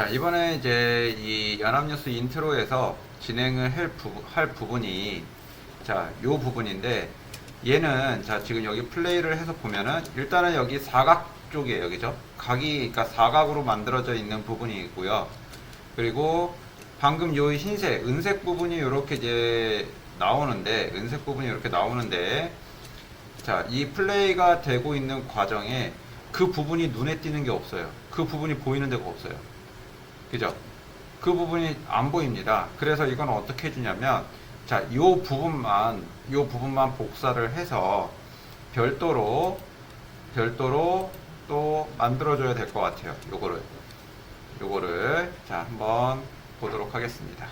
자, 이번에 이제 이 연합뉴스 인트로에서 진행을 할 부분이 자, 요 부분인데 얘는 자, 지금 여기 플레이를 해서 보면은 일단은 여기 사각 쪽이에요. 그죠? 각이 그러니까 사각으로 만들어져 있는 부분이 있고요. 그리고 방금 요 흰색, 은색 부분이 이렇게 이제 나오는데 은색 부분이 이렇게 나오는데 자, 이 플레이가 되고 있는 과정에 그 부분이 눈에 띄는 게 없어요. 그 부분이 보이는 데가 없어요. 그죠? 그 부분이 안 보입니다. 그래서 이건 어떻게 해주냐면, 자, 요 부분만 복사를 해서 별도로 또 만들어줘야 될 것 같아요. 요거를, 자, 한번 보도록 하겠습니다.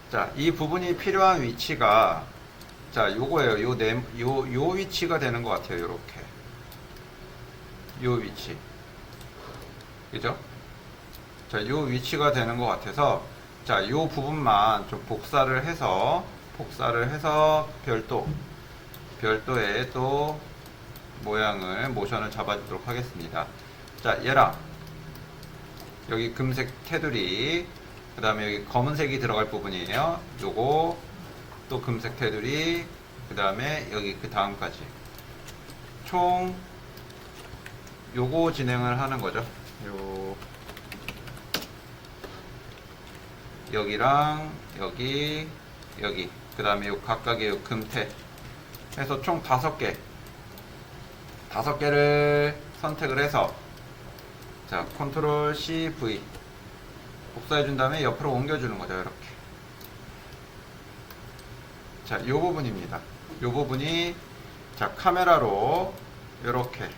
자, 이 부분이 필요한 위치가, 자, 요거예요. 요 위치가 되는 것 같아요. 요렇게. 요 위치. 그죠? 자, 요 위치가 되는 것 같아서, 자, 요 부분만 좀 복사를 해서 별도의 또 모션을 잡아주도록 하겠습니다. 자, 얘랑, 여기 금색 테두리, 그 다음에 여기 검은색이 들어갈 부분이에요. 요거, 또 금색 테두리, 그 다음에 여기 그 다음까지. 총, 요거 진행을 하는 거죠. 여기랑 여기 그 다음에 요 각각의 요 금태 해서 총 5개를 선택을 해서 자 컨트롤 C V 복사해 준 다음에 옆으로 옮겨 주는 거죠. 이렇게 자 요 부분입니다. 요 부분이 자 카메라로 이렇게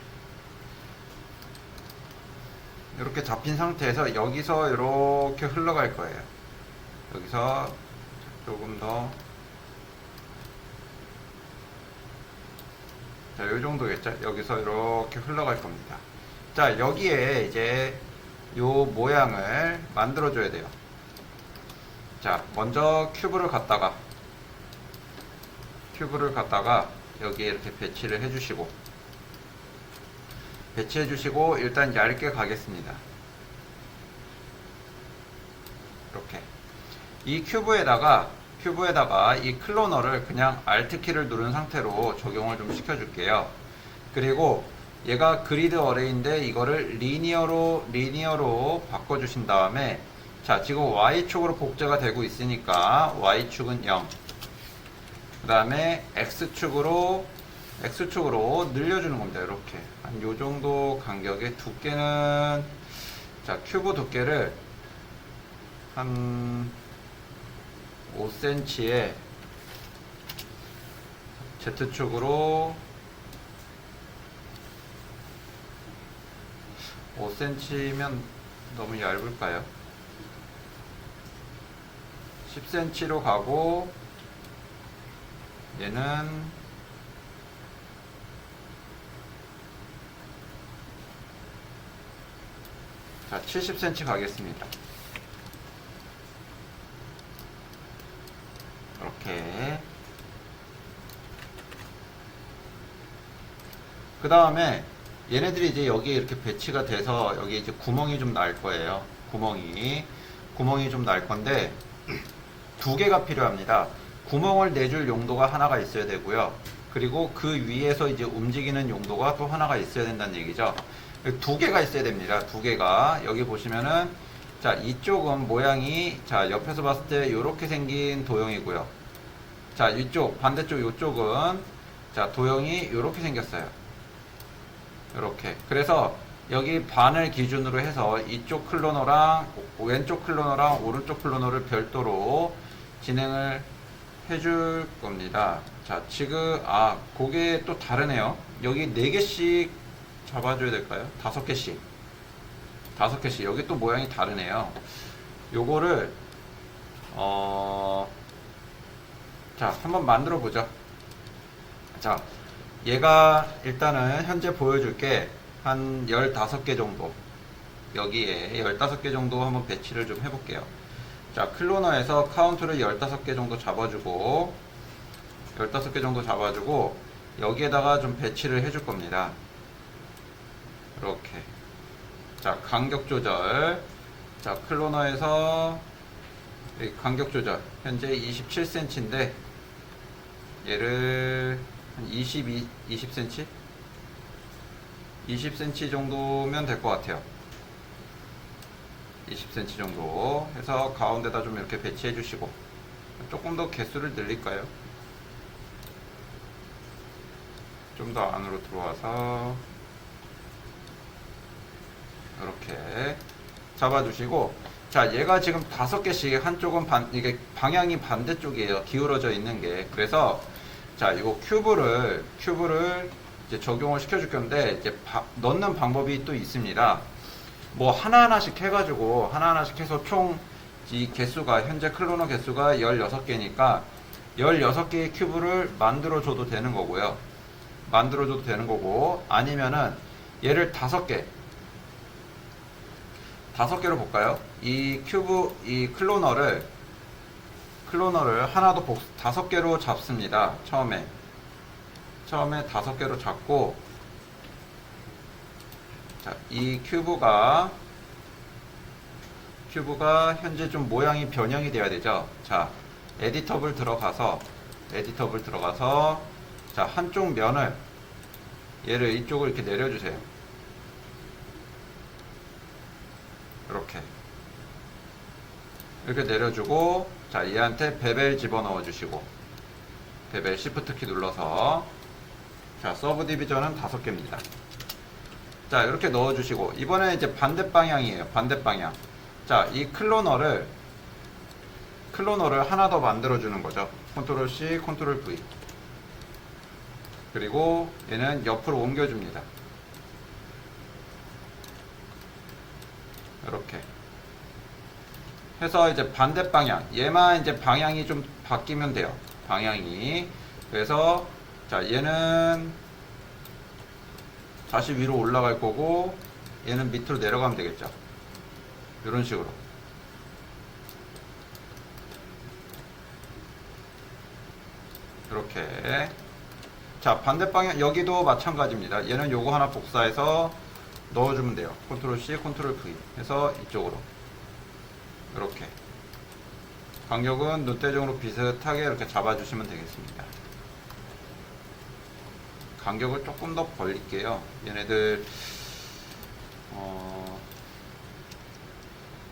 잡힌 상태에서 여기서 이렇게 흘러갈 거예요. 여기서 조금 더, 자, 요 정도겠죠? 여기서 이렇게 흘러갈 겁니다. 자, 여기에 이제 요 모양을 만들어줘야 돼요. 자, 먼저 큐브를 갖다가 여기에 이렇게 배치를 해주시고, 일단 얇게 가겠습니다. 이렇게. 이 큐브에다가 이 클로너를 그냥 Alt키를 누른 상태로 적용을 좀 시켜줄게요. 그리고 얘가 그리드 어레이인데 이거를 리니어로 바꿔주신 다음에 자, 지금 Y축으로 복제가 되고 있으니까 Y축은 0. 그 다음에 X축으로 늘려주는 겁니다. 이렇게. 한 요 정도 간격의 두께는, 자, 큐브 두께를 한 5cm에 Z축으로 5cm면 너무 얇을까요? 10cm로 가고 얘는 자 70cm 가겠습니다. 이렇게 그 다음에 얘네들이 이제 여기에 이렇게 배치가 돼서 여기 이제 구멍이 좀 날 거예요. 구멍이 좀 날 건데 2개가 필요합니다. 구멍을 내줄 용도가 하나가 있어야 되고요. 그리고 그 위에서 이제 움직이는 용도가 또 하나가 있어야 된다는 얘기죠. 2개가 있어야 됩니다. 2개가 여기 보시면은 자 이쪽은 모양이 자 옆에서 봤을 때 이렇게 생긴 도형이고요. 자 이쪽 반대쪽 이쪽은 자 도형이 이렇게 생겼어요. 이렇게. 그래서 여기 반을 기준으로 해서 이쪽 클로너랑 왼쪽 클로너랑 오른쪽 클로너를 별도로 진행을 해줄 겁니다. 자 지금 그게 또 다르네요. 여기 4개씩 잡아줘야 될까요? 5개씩 여기 또 모양이 다르네요. 요거를 자 한번 만들어 보죠. 자 얘가 일단은 현재 보여줄게 한 15개 정도 여기에 15개 정도 한번 배치를 좀 해볼게요. 자 클로너에서 카운트를 15개 정도 잡아주고 여기에다가 좀 배치를 해줄 겁니다. 이렇게. 자, 간격 조절. 자, 클로너에서 간격 조절. 현재 27cm인데 얘를 한 20cm? 20cm 정도면 될 것 같아요. 20cm 정도 해서 가운데다 좀 이렇게 배치해 주시고, 조금 더 개수를 늘릴까요? 좀 더 안으로 들어와서 이렇게 잡아주시고, 자, 얘가 지금 5개씩 한쪽은 이게 방향이 반대쪽이에요. 기울어져 있는 게. 그래서 자, 이거 큐브를 이제 적용을 시켜줄 건데, 이제 넣는 방법이 또 있습니다. 뭐 하나하나씩 해가지고 하나하나씩 해서 총 이 개수가, 현재 클로너 개수가 16개니까 16개의 큐브를 만들어줘도 되는 거고요. 만들어줘도 되는 거고, 아니면은 얘를 5개로 볼까요? 이 큐브, 이 클로너를 하나도 5개로 잡습니다. 처음에 5개로 잡고, 자, 이 큐브가 현재 좀 모양이 변형이 돼야 되죠. 자, 에디터블 들어가서 자, 한쪽 면을, 얘를 이쪽으로 이렇게 내려주세요. 이렇게 내려주고, 자, 얘한테 베벨 집어넣어 주시고, 베벨 시프트 키 눌러서, 자, 서브 디비전은 5개입니다. 자, 이렇게 넣어 주시고, 이번에 이제 반대 방향이에요. 반대 방향. 자, 이 클로너를 하나 더 만들어 주는 거죠. 컨트롤 C, 컨트롤 V. 그리고 얘는 옆으로 옮겨 줍니다. 이렇게 해서 이제 반대 방향, 얘만 이제 방향이 좀 바뀌면 돼요. 방향이. 그래서 자, 얘는 다시 위로 올라갈 거고, 얘는 밑으로 내려가면 되겠죠. 이런 식으로. 이렇게. 자, 반대 방향, 여기도 마찬가지입니다. 얘는 요거 하나 복사해서 넣어주면 돼요. 컨트롤 C, 컨트롤 V 해서 이쪽으로. 이렇게. 간격은 눈대중으로 비슷하게 이렇게 잡아주시면 되겠습니다. 간격을 조금 더 벌릴게요. 얘네들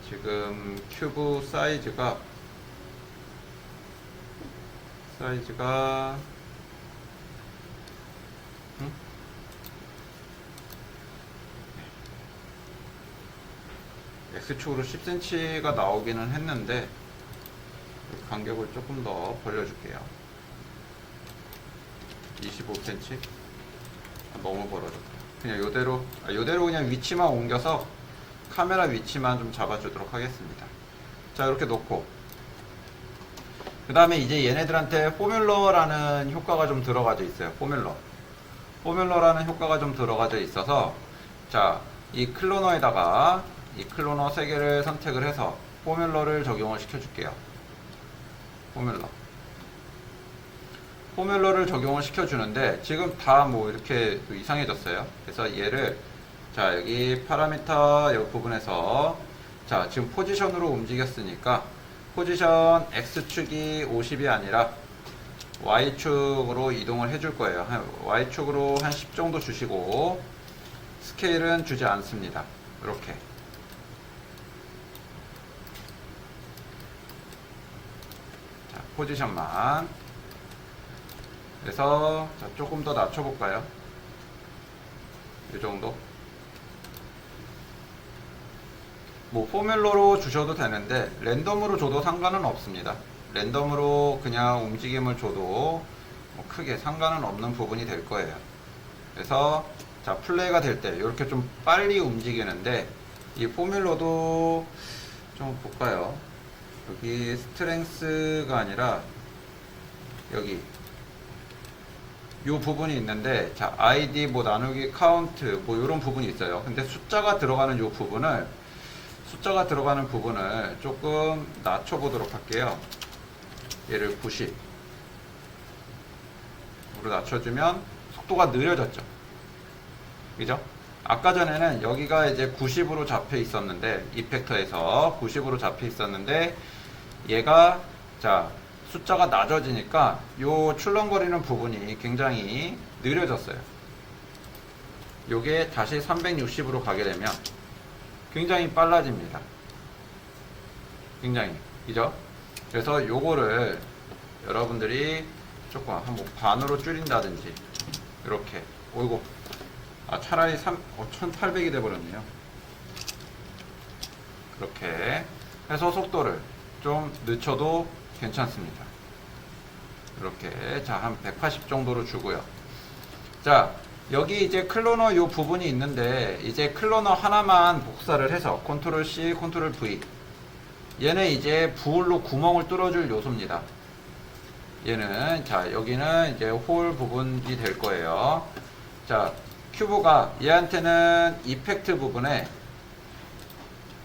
지금 큐브 사이즈가 X축으로 10cm가 나오기는 했는데, 간격을 조금 더 벌려줄게요. 25cm? 너무 벌어졌다. 그냥 요대로 그냥 위치만 옮겨서 카메라 위치만 좀 잡아주도록 하겠습니다. 자, 이렇게 놓고, 그 다음에 이제 얘네들한테 포뮬러라는 효과가 좀 들어가져 있어요. 포뮬러라는 효과가 좀 들어가져 있어서, 자, 이 클로너에다가 이 클로너 3개를 선택을 해서 포뮬러를 적용을 시켜줄게요. 포뮬러를 적용을 시켜주는데, 지금 다 뭐 이렇게 이상해졌어요. 그래서 얘를, 자, 여기 파라미터 이 부분에서, 자, 지금 포지션으로 움직였으니까 포지션 X축이 50이 아니라 Y축으로 이동을 해줄 거예요. Y축으로 한 10 정도 주시고, 스케일은 주지 않습니다. 이렇게. 자, 포지션만. 그래서 자, 조금 더 낮춰볼까요? 이 정도. 뭐 포뮬러로 주셔도 되는데 랜덤으로 줘도 상관은 없습니다. 랜덤으로 그냥 움직임을 줘도 뭐 크게 상관은 없는 부분이 될 거예요. 그래서 자, 플레이가 될 때 이렇게 좀 빨리 움직이는데, 이 포뮬러도 좀 볼까요? 여기 스트렝스가 아니라 여기 요 부분이 있는데, 자, ID 뭐 나누기 카운트 뭐 이런 부분이 있어요. 근데 숫자가 들어가는 부분을 조금 낮춰 보도록 할게요. 얘를 90으로 낮춰주면 속도가 느려졌죠. 그죠? 아까 전에는 여기가 이제 90으로 잡혀 있었는데, 이펙터에서 90으로 잡혀 있었는데, 얘가, 자, 숫자가 낮아지니까 요 출렁거리는 부분이 굉장히 느려졌어요. 요게 다시 360으로 가게 되면 굉장히 빨라집니다. 굉장히. 그죠? 그래서 요거를 여러분들이 조금 한번 반으로 줄인다든지, 이렇게. 오이고. 차라리 1800이 돼버렸네요. 그렇게 해서 속도를 좀 늦춰도 괜찮습니다. 이렇게. 자, 한 180 정도로 주고요. 자, 여기 이제 클로너 요 부분이 있는데, 이제 클로너 하나만 복사를 해서 컨트롤 C, 컨트롤 V. 얘는 이제 부울로 구멍을 뚫어줄 요소입니다. 얘는, 자, 여기는 이제 홀 부분이 될 거예요. 자, 큐브가 얘한테는 이펙트 부분에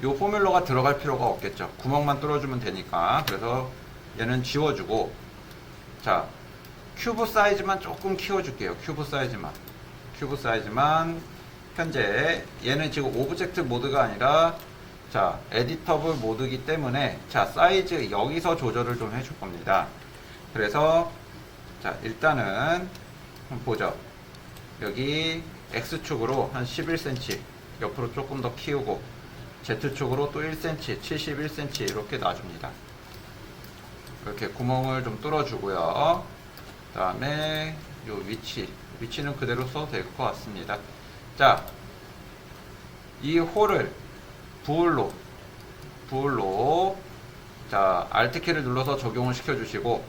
요 포뮬러가 들어갈 필요가 없겠죠. 구멍만 뚫어주면 되니까. 그래서 얘는 지워주고, 자, 큐브 사이즈만 조금 키워줄게요. 큐브 사이즈만 현재 얘는 지금 오브젝트 모드가 아니라, 자, 에디터블 모드이기 때문에, 자, 사이즈 여기서 조절을 좀 해줄 겁니다. 그래서, 자, 일단은 한번 보죠. 여기 X축으로 한 11cm 옆으로 조금 더 키우고, Z축으로 또 1cm, 71cm 이렇게 놔줍니다. 이렇게 구멍을 좀 뚫어주고요. 그 다음에 요 위치는 그대로 써도 될 것 같습니다. 자, 이 홀을 부울로, 자, Alt키를 눌러서 적용을 시켜주시고,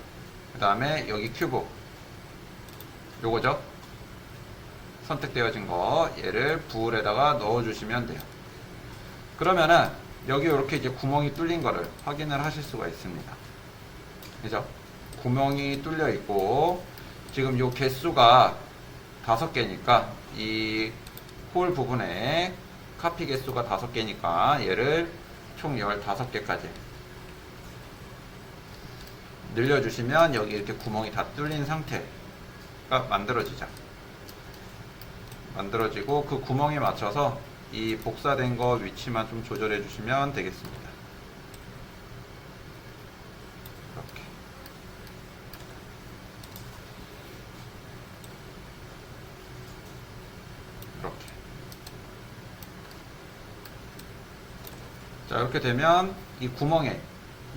그 다음에 여기 큐브, 요거죠? 선택되어진 거, 얘를 부울에다가 넣어주시면 돼요. 그러면은 여기 이렇게 이제 구멍이 뚫린 거를 확인을 하실 수가 있습니다. 그죠? 구멍이 뚫려 있고, 지금 요 개수가 5개니까, 이 홀 부분에 카피 개수가 5개니까 얘를 총 15개까지 늘려주시면 여기 이렇게 구멍이 다 뚫린 상태가 만들어지고, 그 구멍에 맞춰서 이 복사된 거 위치만 좀 조절해 주시면 되겠습니다. 이렇게. 자, 이렇게 되면 이 구멍에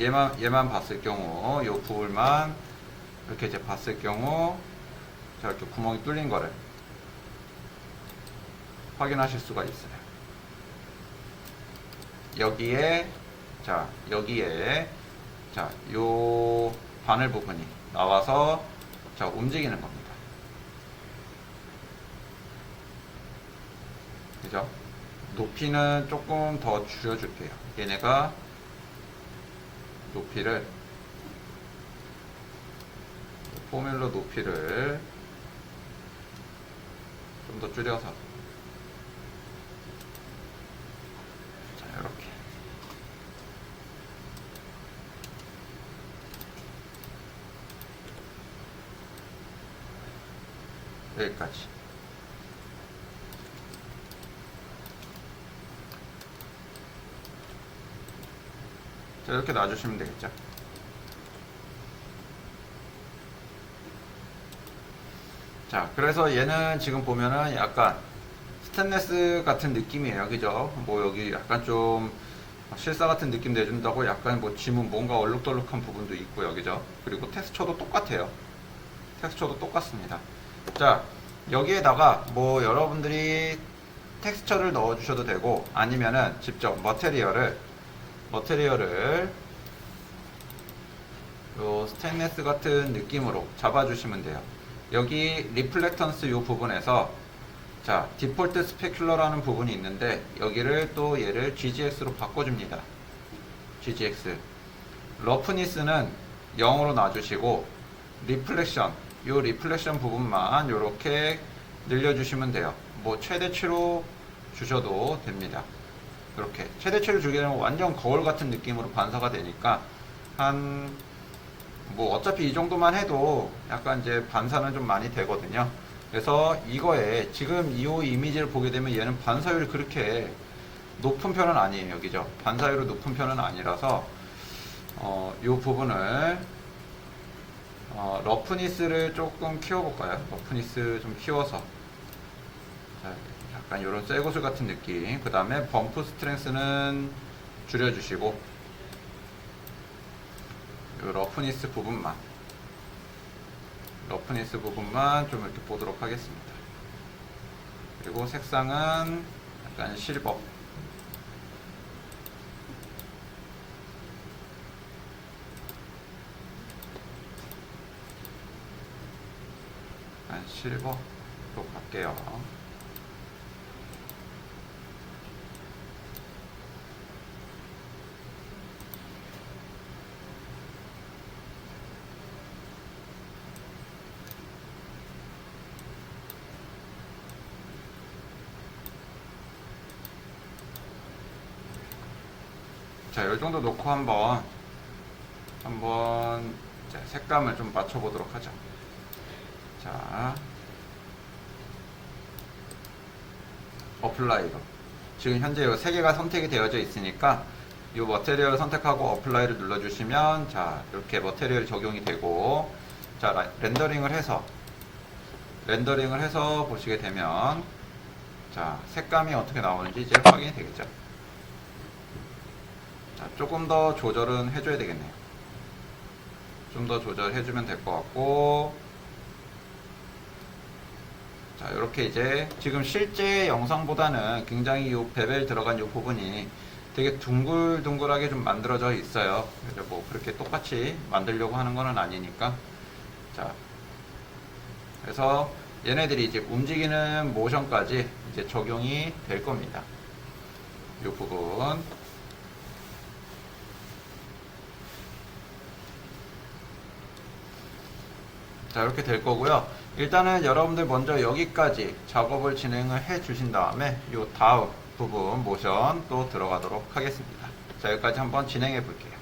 얘만 봤을 경우, 요 부분만 이렇게 이제 봤을 경우, 자, 이렇게 구멍이 뚫린 거를 확인하실 수가 있어요. 여기에, 자, 요 바늘 부분이 나와서, 자, 움직이는 겁니다. 그죠? 높이는 조금 더 줄여줄게요. 얘네가 높이를, 포뮬러 높이를 좀 더 줄여서, 자, 이렇게. 여기까지. 자, 이렇게 놔주시면 되겠죠. 자, 그래서 얘는 지금 보면은 약간 스테인레스 같은 느낌이에요. 그죠? 뭐 여기 약간 좀 실사 같은 느낌 내준다고 약간 뭐 지문 뭔가 얼룩덜룩한 부분도 있고요. 그죠? 그리고 텍스처도 똑같아요. 텍스처도 똑같습니다. 자, 여기에다가 뭐 여러분들이 텍스처를 넣어 주셔도 되고, 아니면은 직접 머테리얼을 요 스테인레스 같은 느낌으로 잡아주시면 돼요. 여기 리플렉턴스 요 부분에서, 자, 디폴트 스페큘러라는 부분이 있는데, 여기를 또 얘를 GGX로 바꿔줍니다. GGX. 러프니스는 0으로 놔주시고, 리플렉션, 요 리플렉션 부분만 요렇게 늘려주시면 돼요. 뭐 최대치로 주셔도 됩니다. 이렇게 최대치를 주게 되면 완전 거울 같은 느낌으로 반사가 되니까, 뭐 어차피 이 정도만 해도 약간 이제 반사는 좀 많이 되거든요. 그래서 이거에 지금 이 이미지를 보게 되면 얘는 반사율이 그렇게 높은 편은 아니에요. 그죠? 반사율이 높은 편은 아니라서 이 부분을 러프니스를 조금 키워볼까요? 러프니스 좀 키워서 자, 약간 이런 쇠구슬 같은 느낌. 그 다음에 범프 스트렝스는 줄여주시고 이 러프니스 부분만 좀 이렇게 보도록 하겠습니다. 그리고 색상은 약간 실버, 약간 실버로 갈게요. 자, 이 정도 놓고 한번 이제 색감을 좀 맞춰보도록 하죠. 자, 어플라이로 지금 현재 이 세 개가 선택이 되어져 있으니까 이 머테리얼을 선택하고 어플라이를 눌러주시면 자, 이렇게 머테리얼이 적용이 되고 자, 렌더링을 해서 보시게 되면 자, 색감이 어떻게 나오는지 이제 확인이 되겠죠. 자, 조금 더 조절은 해줘야 되겠네요. 좀 더 조절해주면 될 것 같고, 자, 이렇게 이제 지금 실제 영상보다는 굉장히 이 베벨 들어간 이 부분이 되게 둥글둥글하게 좀 만들어져 있어요. 그래서 뭐 그렇게 똑같이 만들려고 하는 거는 아니니까. 자, 그래서 얘네들이 이제 움직이는 모션까지 이제 적용이 될 겁니다. 이 부분. 자, 이렇게 될 거고요. 일단은 여러분들 먼저 여기까지 작업을 진행을 해 주신 다음에 이 다음 부분 모션 또 들어가도록 하겠습니다. 자, 여기까지 한번 진행해 볼게요.